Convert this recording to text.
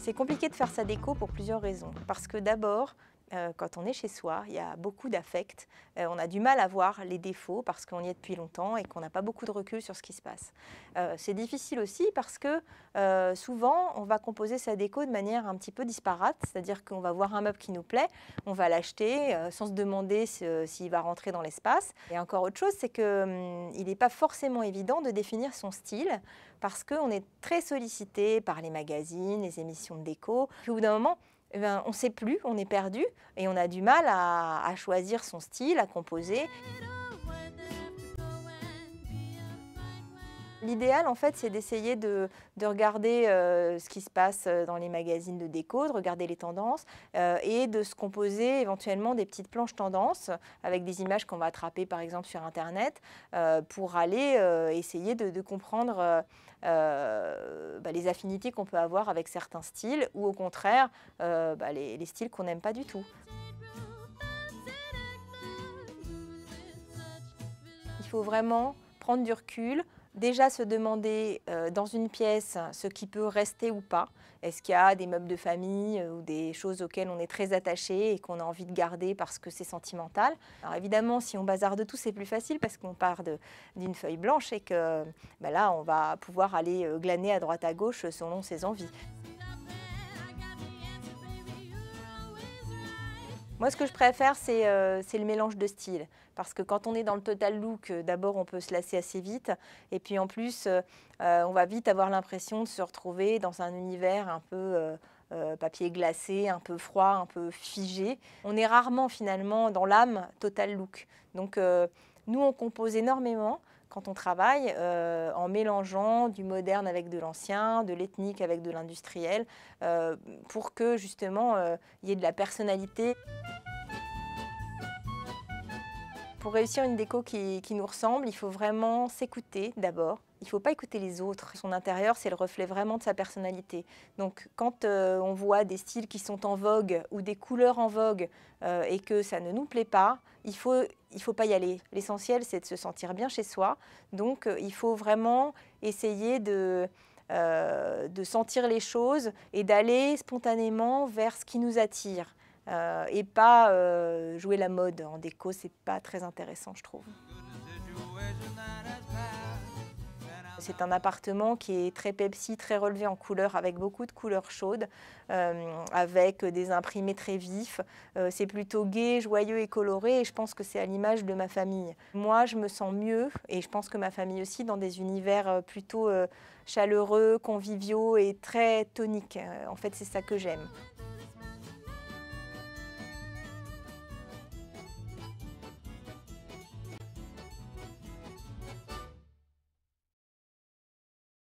C'est compliqué de faire sa déco pour plusieurs raisons. Parce que d'abord, quand on est chez soi, il y a beaucoup d'affect. On a du mal à voir les défauts parce qu'on y est depuis longtemps et qu'on n'a pas beaucoup de recul sur ce qui se passe. C'est difficile aussi parce que souvent, on va composer sa déco de manière un petit peu disparate. C'est-à-dire qu'on va voir un meuble qui nous plaît, on va l'acheter sans se demander s'il va rentrer dans l'espace. Et encore autre chose, c'est qu'il n'est pas forcément évident de définir son style parce qu'on est très sollicité par les magazines, les émissions de déco. Puis au bout d'un moment, eh ben, on ne sait plus, on est perdu et on a du mal à choisir son style, à composer. L'idéal, en fait, c'est d'essayer de regarder ce qui se passe dans les magazines de déco, de regarder les tendances et de se composer éventuellement des petites planches tendances avec des images qu'on va attraper, par exemple, sur Internet pour aller essayer de comprendre les affinités qu'on peut avoir avec certains styles ou au contraire les styles qu'on n'aime pas du tout. Il faut vraiment prendre du recul, déjà se demander dans une pièce ce qui peut rester ou pas. Est-ce qu'il y a des meubles de famille ou des choses auxquelles on est très attaché et qu'on a envie de garder parce que c'est sentimental. Alors évidemment, si on bazarde tout, c'est plus facile parce qu'on part d'une feuille blanche et que là, on va pouvoir aller glaner à droite à gauche selon ses envies. Moi, ce que je préfère, c'est le mélange de styles. Parce que quand on est dans le total look, d'abord, on peut se lasser assez vite. Et puis en plus, on va vite avoir l'impression de se retrouver dans un univers un peu papier glacé, un peu froid, un peu figé. On est rarement finalement dans l'âme total look. Donc nous, on compose énormément quand on travaille en mélangeant du moderne avec de l'ancien, de l'ethnique avec de l'industriel, pour que justement il y ait de la personnalité. Pour réussir une déco qui nous ressemble, il faut vraiment s'écouter d'abord. Il ne faut pas écouter les autres. Son intérieur, c'est le reflet vraiment de sa personnalité. Donc quand on voit des styles qui sont en vogue ou des couleurs en vogue et que ça ne nous plaît pas, il faut pas y aller. L'essentiel, c'est de se sentir bien chez soi. Donc il faut vraiment essayer de sentir les choses et d'aller spontanément vers ce qui nous attire. Et pas jouer la mode en déco, c'est pas très intéressant, je trouve. C'est un appartement qui est très Pepsi, très relevé en couleurs, avec beaucoup de couleurs chaudes, avec des imprimés très vifs. C'est plutôt gai, joyeux et coloré, et je pense que c'est à l'image de ma famille. Moi, je me sens mieux, et je pense que ma famille aussi, dans des univers plutôt chaleureux, conviviaux et très toniques. En fait, c'est ça que j'aime.